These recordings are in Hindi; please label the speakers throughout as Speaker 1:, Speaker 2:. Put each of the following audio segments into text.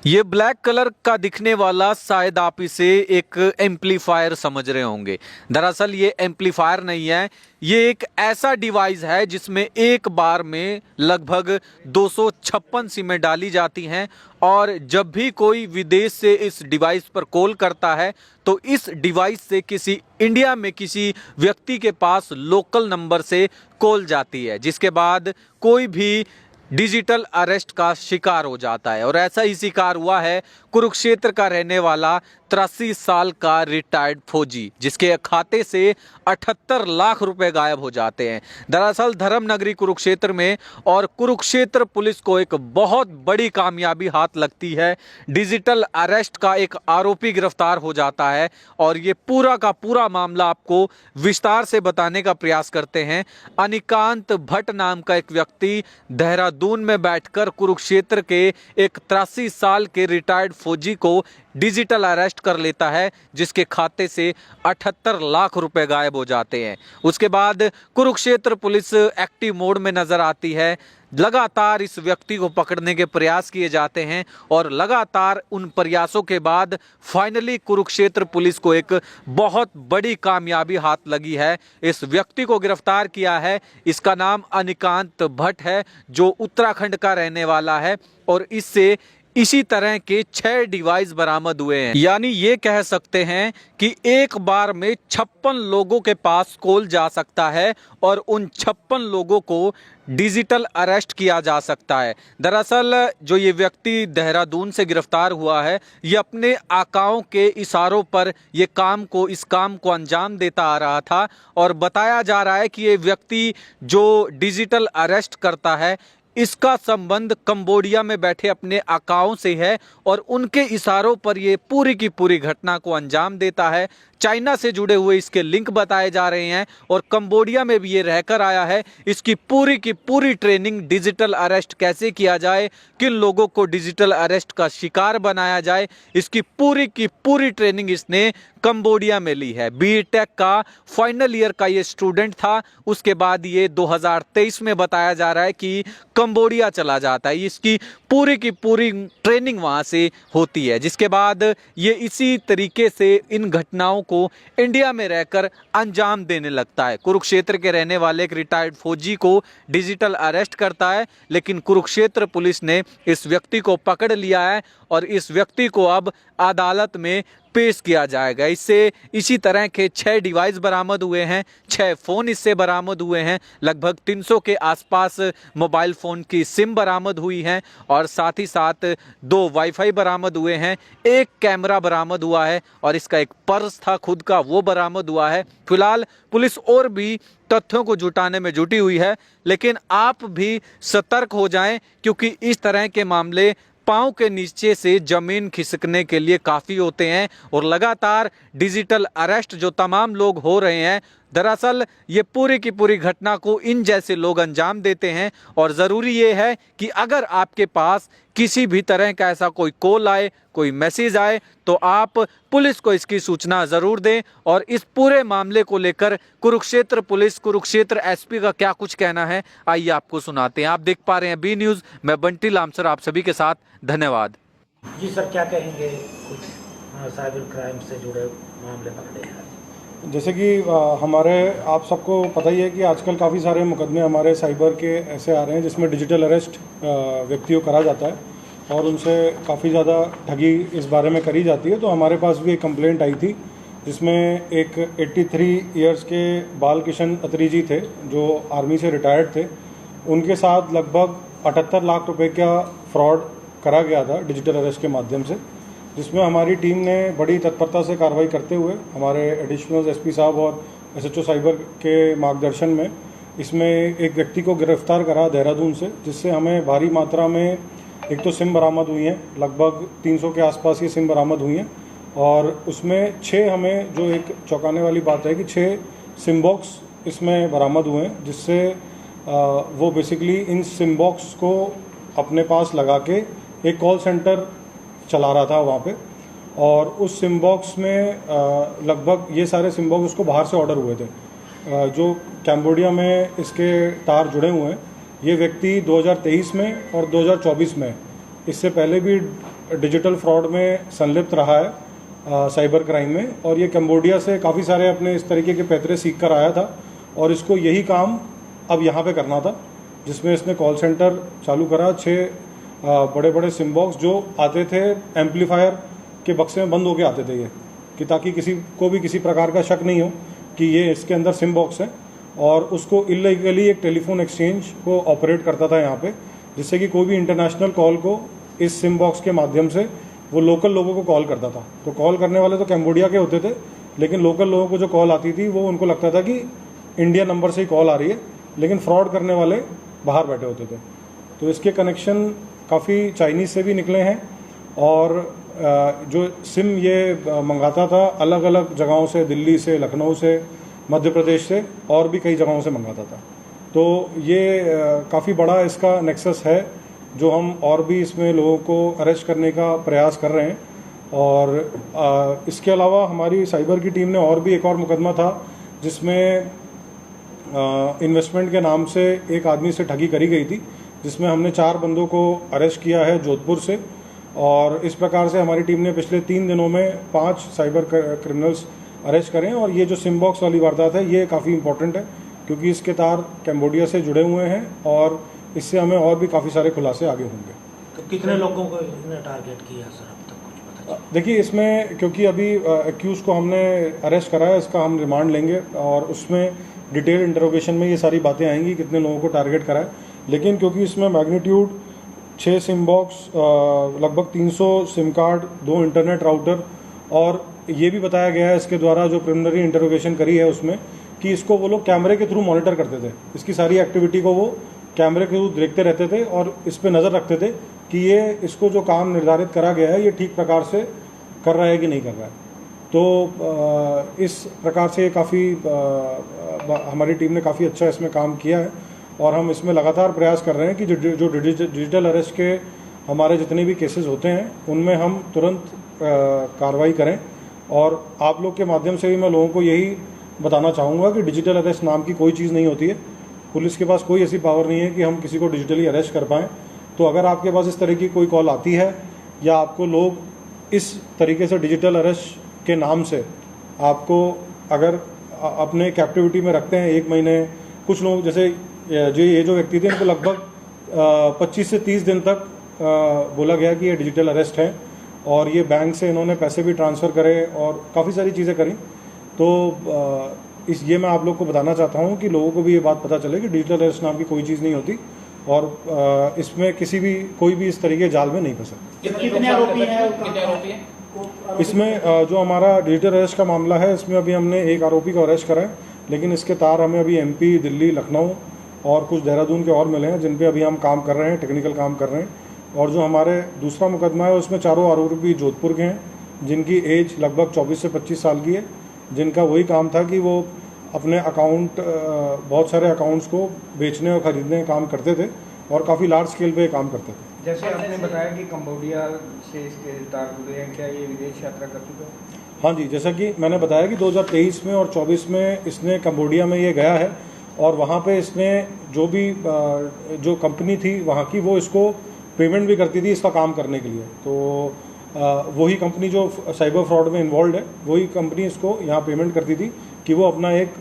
Speaker 1: ये ब्लैक कलर का दिखने वाला शायद आप इसे एक एम्पलीफायर समझ रहे होंगे। दरअसल ये एम्पलीफायर नहीं है, ये एक ऐसा डिवाइस है जिसमें एक बार में लगभग 256 सिमें डाली जाती हैं और जब भी कोई विदेश से इस डिवाइस पर कॉल करता है तो इस डिवाइस से किसी इंडिया में किसी व्यक्ति के पास लोकल नंबर से कॉल जाती है, जिसके बाद कोई भी डिजिटल अरेस्ट का शिकार हो जाता है। और ऐसा ही शिकार हुआ है कुरुक्षेत्र का रहने वाला 83 साल का रिटायर्ड फौजी, जिसके खाते से 78 लाख रुपए गायब हो जाते हैं। दरअसल धर्मनगरी कुरुक्षेत्र में और कुरुक्षेत्र पुलिस को एक बहुत बड़ी कामयाबी हाथ लगती है। डिजिटल अरेस्ट का एक आरोपी गिरफ्तार हो जाता है और ये पूरा का पूरा मामला आपको विस्तार से बताने का प्रयास करते हैं। अनिकांत भट्ट नाम का एक व्यक्ति देहरादून में बैठकर कुरुक्षेत्र के एक 83 साल के रिटायर्ड फौजी को डिजिटल अरेस्ट कर लेता है, जिसके खाते से 78 लाख रुपए गायब हो जाते हैं। उसके बाद कुरुक्षेत्र पुलिस एक्टिव मोड में नजर आती है। लगातार इस व्यक्ति को पकड़ने के प्रयास किए जाते हैं और लगातार उन प्रयासों के बाद फाइनली कुरुक्षेत्र पुलिस को एक बहुत बड़ी कामयाबी हाथ लगी है। इस व्यक्ति को गिरफ्तार किया है। इसका नाम अनिकांत भट्ट है, जो उत्तराखंड का रहने वाला है और इससे इसी तरह के 6 डिवाइस बरामद हुए हैं। यानी ये कह सकते हैं कि एक बार में 56 लोगों के पास कॉल जा सकता है और उन 56 लोगों को डिजिटल अरेस्ट किया जा सकता है। दरअसल जो ये व्यक्ति देहरादून से गिरफ्तार हुआ है, ये अपने आकाओं के इशारों पर इस काम को अंजाम देता आ रहा था और बताया जा रहा है कि ये व्यक्ति जो डिजिटल अरेस्ट करता है इसका संबंध कंबोडिया में बैठे अपने आकाओं से है और उनके इशारों पर ये पूरी की पूरी घटना को अंजाम देता है। चाइना से जुड़े हुए इसके लिंक बताए जा रहे हैं और कंबोडिया में भी ये रहकर आया है। इसकी पूरी की पूरी ट्रेनिंग डिजिटल अरेस्ट कैसे किया जाए, किन लोगों को डिजिटल अरेस्ट का शिकार बनाया जाए, इसकी पूरी की पूरी ट्रेनिंग इसने कंबोडिया में ली है। बीटेक का फाइनल ईयर का ये स्टूडेंट था। उसके बाद ये 2023 में बताया जा रहा है कि कंबोडिया चला जाता है। इसकी पूरी की पूरी ट्रेनिंग वहाँ से होती है, जिसके बाद ये इसी तरीके से इन घटनाओं को इंडिया में रहकर अंजाम देने लगता है। कुरुक्षेत्र के रहने वाले एक रिटायर्ड फौजी को डिजिटल अरेस्ट करता है, लेकिन कुरुक्षेत्र पुलिस ने इस व्यक्ति को पकड़ लिया है और इस व्यक्ति को अब अदालत में पेश किया जाएगा। इससे इसी तरह के 6 डिवाइस बरामद हुए हैं, 6 फ़ोन इससे बरामद हुए हैं, लगभग 300 के आसपास मोबाइल फ़ोन की सिम बरामद हुई हैं और साथ ही साथ 2 वाईफाई बरामद हुए हैं, 1 कैमरा बरामद हुआ है और इसका एक पर्स था खुद का, वो बरामद हुआ है। फिलहाल पुलिस और भी तथ्यों को जुटाने में जुटी हुई है, लेकिन आप भी सतर्क हो जाएं क्योंकि इस तरह के मामले पांव के नीचे से जमीन खिसकने के लिए काफ़ी होते हैं और लगातार डिजिटल अरेस्ट जो तमाम लोग हो रहे हैं, दरअसल ये पूरी की पूरी घटना को इन जैसे लोग अंजाम देते हैं। और ज़रूरी ये है कि अगर आपके पास किसी भी तरह का ऐसा कोई कॉल आए, कोई मैसेज आए, तो आप पुलिस को इसकी सूचना ज़रूर दें। और इस पूरे मामले को लेकर कुरुक्षेत्र पुलिस, कुरुक्षेत्र एसपी का क्या कुछ कहना है, आइए आपको सुनाते हैं। आप देख पा रहे हैं बी न्यूज़, मैं बंटी लामसर आप सभी के साथ। धन्यवाद।
Speaker 2: जी सर, क्या कहेंगे? कुछ साइबर क्राइम से जुड़े मामले पकड़े हैं।
Speaker 3: जैसे कि हमारे आप सबको पता ही है कि आजकल काफ़ी सारे मुकदमे हमारे साइबर के ऐसे आ रहे हैं जिसमें डिजिटल अरेस्ट व्यक्तियों करा जाता है और उनसे काफ़ी ज़्यादा ठगी इस बारे में करी जाती है। तो हमारे पास भी एक कंप्लेंट आई थी जिसमें एक 83 इयर्स के बाल किशन अत्री जी थे जो आर्मी से रिटायर्ड थे। उनके साथ लगभग 78 लाख रुपए का फ्रॉड करा गया था डिजिटल अरेस्ट के माध्यम से, जिसमें हमारी टीम ने बड़ी तत्परता से कार्रवाई करते हुए हमारे एडिशनल एसपी साहब और एसएचओ साइबर के मार्गदर्शन में इसमें एक व्यक्ति को गिरफ्तार करा देहरादून से, जिससे हमें भारी मात्रा में एक तो सिम बरामद हुई हैं, लगभग 300 के आसपास ये सिम बरामद हुई हैं और उसमें 6 हमें जो एक चौंकाने वाली बात है कि 6 सिम बॉक्स इसमें बरामद हुए हैं, जिससे वो बेसिकली इन सिम बॉक्स को अपने पास लगा के एक कॉल सेंटर चला रहा था वहाँ पे और उस सिम बॉक्स में लगभग ये सारे सिम बॉक्स उसको बाहर से ऑर्डर हुए थे। जो कैम्बोडिया में इसके तार जुड़े हुए हैं, ये व्यक्ति 2023 में और 2024 में इससे पहले भी डिजिटल फ्रॉड में संलिप्त रहा है साइबर क्राइम में, और ये कंबोडिया से काफ़ी सारे अपने इस तरीके के पैतरे सीख कर आया था और इसको यही काम अब यहाँ पे करना था, जिसमें इसने कॉल सेंटर चालू करा। 6 बड़े बड़े सिम बॉक्स जो आते थे एम्पलीफायर के बक्से में बंद होके आते थे ये, कि ताकि किसी को भी किसी प्रकार का शक नहीं हो कि ये इसके अंदर सिम बॉक्स है, और उसको इलीगली एक टेलीफोन एक्सचेंज को ऑपरेट करता था यहाँ पे, जिससे कि कोई भी इंटरनेशनल कॉल को इस सिम बॉक्स के माध्यम से वो लोकल लोगों को कॉल करता था। तो कॉल करने वाले तो कैम्बोडिया के होते थे, लेकिन लोकल लोगों को जो कॉल आती थी वो उनको लगता था कि इंडिया नंबर से ही कॉल आ रही है, लेकिन फ्रॉड करने वाले बाहर बैठे होते थे। तो इसके कनेक्शन काफ़ी चाइनीज़ से भी निकले हैं, और जो सिम ये मंगाता था अलग अलग जगहों से, दिल्ली से, लखनऊ से, मध्य प्रदेश से, और भी कई जगहों से मंगाता था। तो ये काफ़ी बड़ा इसका नेक्सस है, जो हम और भी इसमें लोगों को अरेस्ट करने का प्रयास कर रहे हैं। और इसके अलावा हमारी साइबर की टीम ने और भी एक और मुकदमा था, जिसमें इन्वेस्टमेंट के नाम से एक आदमी से ठगी करी गई थी, जिसमें हमने 4 बंदों को अरेस्ट किया है जोधपुर से। और इस प्रकार से हमारी टीम ने पिछले 3 दिनों में 5 साइबर क्रिमिनल्स अरेस्ट करें। और ये जो सिम बॉक्स वाली वारदात है ये काफ़ी इंपॉर्टेंट है, क्योंकि इसके तार कैम्बोडिया से जुड़े हुए हैं, और इससे हमें और भी काफ़ी सारे खुलासे आगे होंगे।
Speaker 2: तो कितने लोगों को इसने टारगेट किया सर, अब तक कुछ पता चला?
Speaker 3: देखिए, इसमें क्योंकि अभी एक्यूज़ को हमने अरेस्ट करा है, इसका हम रिमांड लेंगे और उसमें डिटेल इंटरोगेशन में ये सारी बातें आएंगी कितने लोगों को टारगेट करा है। लेकिन क्योंकि इसमें मैग्नीट्यूड 6 सिम बॉक्स, लगभग 300 सिम कार्ड, 2 इंटरनेट राउटर, और ये भी बताया गया है इसके द्वारा जो प्रिलिमिनरी इंटरोगेशन करी है उसमें, कि इसको वो लोग कैमरे के थ्रू मॉनिटर करते थे। इसकी सारी एक्टिविटी को वो कैमरे के थ्रू देखते रहते थे और इस पर नज़र रखते थे कि ये इसको जो काम निर्धारित करा गया है ये ठीक प्रकार से कर रहा है कि नहीं कर रहा है। तो इस प्रकार से काफ़ी हमारी टीम ने काफ़ी अच्छा इसमें काम किया है, और हम इसमें लगातार प्रयास कर रहे हैं कि जो डिजिटल अरेस्ट के हमारे जितने भी केसेस होते हैं उनमें हम तुरंत कार्रवाई करें। और आप लोग के माध्यम से भी मैं लोगों को यही बताना चाहूँगा कि डिजिटल अरेस्ट नाम की कोई चीज़ नहीं होती है। पुलिस के पास कोई ऐसी पावर नहीं है कि हम किसी को डिजिटली अरेस्ट कर पाएँ। तो अगर आपके पास इस तरह की कोई कॉल आती है, या आपको लोग इस तरीके से डिजिटल अरेस्ट के नाम से आपको अगर अपने कैप्टिविटी में रखते हैं 1 महीने, कुछ लोग जैसे ये जो व्यक्ति थे इनको लगभग 25 से 30 दिन तक बोला गया कि ये डिजिटल अरेस्ट है, और ये बैंक से इन्होंने पैसे भी ट्रांसफ़र करे और काफ़ी सारी चीज़ें करी। तो ये मैं आप लोग को बताना चाहता हूँ कि लोगों को भी ये बात पता चले कि डिजिटल अरेस्ट नाम की कोई चीज़ नहीं होती, और इसमें कोई भी इस तरीके जाल में नहीं फंसे।
Speaker 2: कितने आरोपी हैं?
Speaker 3: इसमें जो हमारा डिजिटल अरेस्ट का मामला है, इसमें अभी हमने 1 आरोपी को अरेस्ट करा है, लेकिन इसके तार हमें अभी MP, दिल्ली, लखनऊ और कुछ देहरादून के और मिले हैं, जिन पे अभी हम काम कर रहे हैं, टेक्निकल काम कर रहे हैं। और जो हमारे दूसरा मुकदमा है उसमें 4 आरोपी जोधपुर के हैं, जिनकी एज लगभग 24 से 25 साल की है, जिनका वही काम था कि वो अपने अकाउंट, बहुत सारे अकाउंट्स को बेचने और ख़रीदने का काम करते थे, और काफ़ी लार्ज स्केल पे काम करते थे।
Speaker 4: जैसे आपने बताया कि कंबोडिया से इसके तार जुड़े हैं, क्या ये विदेश यात्रा कर चुका है?
Speaker 3: हाँ जी, जैसा कि मैंने बताया कि 2023 में और 24 में इसने कंबोडिया में ये गया है, और वहाँ पे इसने जो कंपनी थी वहाँ की, वो इसको पेमेंट भी करती थी इसका काम करने के लिए। तो वही कंपनी जो साइबर फ्रॉड में इन्वॉल्व है, वही कंपनी इसको यहाँ पेमेंट करती थी कि वो अपना एक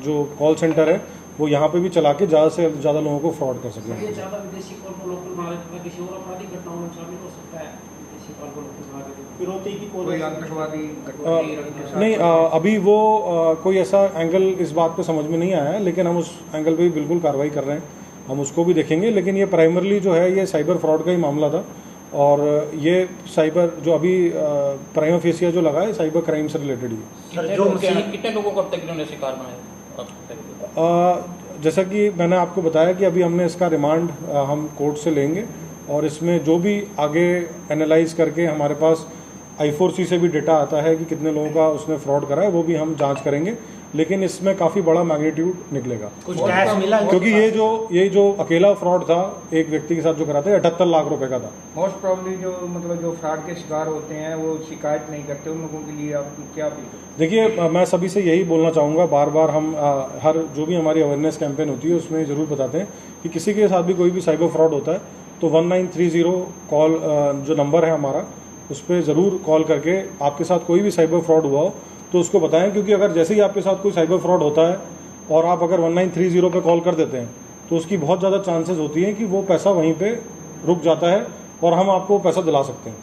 Speaker 3: जो कॉल सेंटर है वो यहाँ पे भी चला के ज़्यादा से ज़्यादा लोगों को फ्रॉड कर सकें।
Speaker 5: ये ज़्यादा विदेशी कॉल को लोकल बना देते हैं, किसी और आपराधिक घटनाओं में शामिल हो सकता है। विदेशी कॉल को लोकल बना देते हैं, फिरौती की
Speaker 4: कोई आतंकवादी
Speaker 3: नहीं, अभी वो कोई ऐसा एंगल इस बात पे समझ में नहीं आया है, लेकिन हम उस एंगल पे भी बिल्कुल कार्रवाई कर रहे हैं, हम उसको भी देखेंगे। लेकिन ये प्राइमरली जो है ये साइबर फ्रॉड का ही मामला था, और ये साइबर जो अभी प्राइमा फेसिया जो लगा है साइबर क्राइम से रिलेटेड ही।
Speaker 5: कितने लोगों को अब तक इन्होंने शिकार बनाया?
Speaker 3: जैसा कि मैंने आपको बताया कि अभी हमने इसका रिमांड हम कोर्ट से लेंगे, और इसमें जो भी आगे एनालाइज करके हमारे पास I4C से भी डेटा आता है कि कितने लोगों का उसने फ्रॉड करा है, वो भी हम जांच करेंगे। लेकिन इसमें काफ़ी बड़ा मैग्नीट्यूड निकलेगा,
Speaker 2: कुछ कैश मिला?
Speaker 3: क्योंकि ये जो अकेला फ्रॉड था एक व्यक्ति के साथ जो करा था, 78 लाख रुपए का था।
Speaker 4: मोस्ट प्रॉब्ली जो फ्रॉड के शिकार होते हैं वो शिकायत नहीं करते, उन लोगों के लिए आप क्या अपील?
Speaker 3: देखिए, मैं सभी से यही बोलना चाहूँगा, बार बार हम हर जो भी हमारी अवेयरनेस कैंपेन होती है उसमें ज़रूर बताते हैं कि किसी के साथ भी कोई भी साइबर फ्रॉड होता है तो 1930 कॉल जो नंबर है हमारा, उस पर ज़रूर कॉल करके आपके साथ कोई भी साइबर फ्रॉड हुआ हो तो उसको बताएं, क्योंकि अगर जैसे ही आपके साथ कोई साइबर फ्रॉड होता है और आप अगर 1930 पे कॉल कर देते हैं तो उसकी बहुत ज़्यादा चांसेस होती हैं कि वो पैसा वहीं पे रुक जाता है और हम आपको पैसा दिला सकते हैं।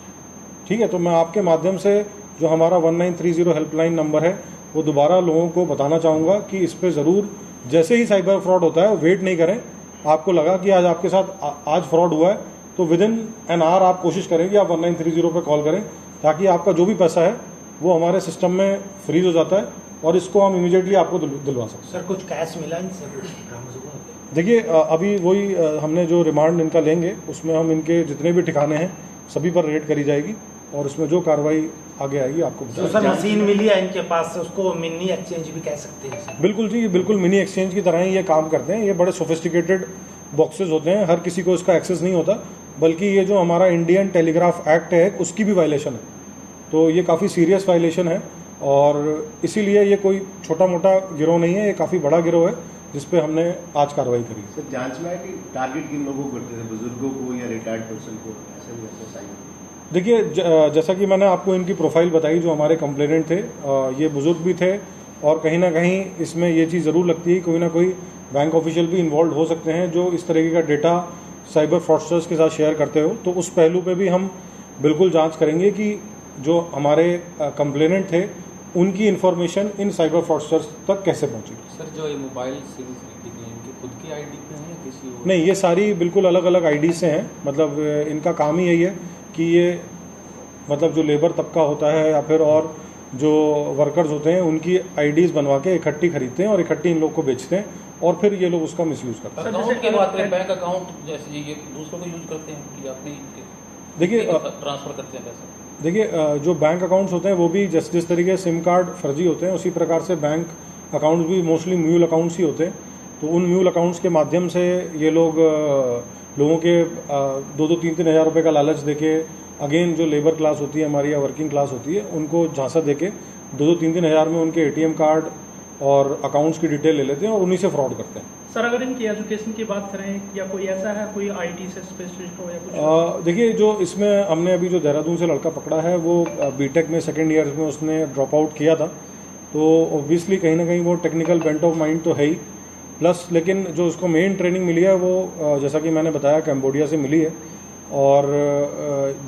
Speaker 3: ठीक है, तो मैं आपके माध्यम से जो हमारा 1930 हेल्पलाइन नंबर है वो दोबारा लोगों को बताना चाहूँगा कि इस पर ज़रूर जैसे ही साइबर फ्रॉड होता है वेट नहीं करें। आपको लगा कि आज आपके साथ आज फ्रॉड हुआ है तो विद इन एन आवर आप कोशिश करें कि आप 1930 पे कॉल करें, ताकि आपका जो भी पैसा है वो हमारे सिस्टम में फ्रीज हो जाता है और इसको हम इमीडिएटली आपको दिलवा सकते हैं।
Speaker 2: सर कुछ कैश मिला इनसे, कुछ बरामद हुआ?
Speaker 3: देखिए अभी वही हमने जो रिमांड इनका लेंगे उसमें हम इनके जितने भी ठिकाने हैं सभी पर रेड करी जाएगी और उसमें जो कार्रवाई आगे आएगी आपको
Speaker 2: तो
Speaker 3: बताएंगे।
Speaker 2: सर मशीन मिली है इनके पास से, उसको मिनी एक्सचेंज भी कह सकते हैं सर?
Speaker 3: बिल्कुल जी, बिल्कुल मिनी एक्सचेंज की तरह ही ये काम करते हैं। ये बड़े सोफिस्टिकेटेड बॉक्सेस होते हैं, हर किसी को इसका एक्सेस नहीं होता, बल्कि ये जो हमारा इंडियन टेलीग्राफ एक्ट है उसकी भी वायलेशन है। तो ये काफ़ी सीरियस वायलेशन है और इसीलिए ये कोई छोटा मोटा गिरोह नहीं है, ये काफ़ी बड़ा गिरोह है जिस पे हमने आज कार्रवाई करी।
Speaker 6: सर जांच में है कि टारगेट किन लोगों को करते थे, बुजुर्गों को या रिटायर्ड पर्सन को, ऐसे भी ऐसे साइन?
Speaker 3: देखिए जैसा कि मैंने आपको इनकी प्रोफाइल बताई, जो हमारे कंप्लेनेंट थे ये बुजुर्ग भी थे और कहीं ना कहीं इसमें ये चीज़ ज़रूर लगती है कोई ना कोई बैंक ऑफिशियल भी इन्वॉल्व हो सकते हैं जो इस तरीके का डेटा साइबर फ्रॉडस्टर्स के साथ शेयर करते हो। तो उस पहलू पे भी हम बिल्कुल जांच करेंगे कि जो हमारे कंप्लेनेंट थे उनकी इन्फॉर्मेशन इन साइबर फ्रॉडस्टर्स तक कैसे पहुंची।
Speaker 7: सर जो ये मोबाइल सिम्स निकली हैं इनकी खुद की आईडी पे हैं या किसी और?
Speaker 3: नहीं, ये सारी बिल्कुल अलग अलग आईडी से हैं। मतलब इनका काम ही यही है कि ये मतलब जो लेबर तबका होता है या फिर और जो वर्कर्स होते हैं उनकी आईडीज़ बनवा के इकट्ठी खरीदते हैं और इकट्ठी इन लोग को बेचते हैं और फिर ये लोग उसका मिसयूज़ करते हैं।
Speaker 7: अकाउंट की बात करें, बैंक अकाउंट जैसे ये दूसरों को यूज करते हैं कि अपने
Speaker 3: देखिए
Speaker 7: ट्रांसफर करते हैं पैसा?
Speaker 3: देखिए जो बैंक अकाउंट्स होते हैं वो भी जिस तरीके सिम कार्ड फर्जी होते हैं उसी प्रकार से बैंक अकाउंट्स भी मोस्टली म्यूल अकाउंट्स ही होते हैं। तो उन म्यूल अकाउंट्स के माध्यम से ये लोग लोगों के 2-3 हज़ार रुपये का लालच देके, अगेन जो लेबर क्लास होती है हमारी या वर्किंग क्लास होती है उनको झांसा देके 2-3 हज़ार में उनके ATM कार्ड और अकाउंट्स की डिटेल ले लेते हैं और उन्हीं से फ्रॉड करते हैं।
Speaker 8: सर अगर इनकी एजुकेशन की बात करें या कोई ऐसा है कोई IT से स्पेशलिस्ट हो या कुछ?
Speaker 3: देखिए जो इसमें हमने अभी जो देहरादून से लड़का पकड़ा है वो बीटेक में सेकेंड ईयर में उसने ड्रॉप आउट किया था, तो ऑब्वियसली कहीं ना कहीं वो टेक्निकल बेंट ऑफ माइंड तो है ही, प्लस लेकिन जो उसको मेन ट्रेनिंग मिली है वो जैसा कि मैंने बताया कैम्बोडिया से मिली है और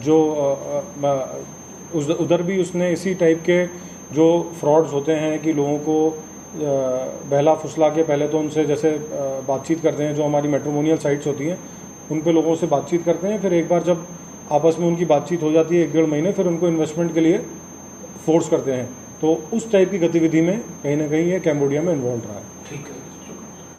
Speaker 3: जो उधर भी उसने इसी टाइप के जो फ्रॉड्स होते हैं कि लोगों को बहला फुसला के पहले तो उनसे जैसे बातचीत करते हैं, जो हमारी मैट्रिमोनियल साइट्स होती हैं उन पे लोगों से बातचीत करते हैं, फिर एक बार जब आपस में उनकी बातचीत हो जाती है 1-1.5 महीने, फिर उनको इन्वेस्टमेंट के लिए फोर्स करते हैं। तो उस टाइप की गतिविधि में कहीं ना कहीं ये कैम्बोडिया में इन्वॉल्व रहा है।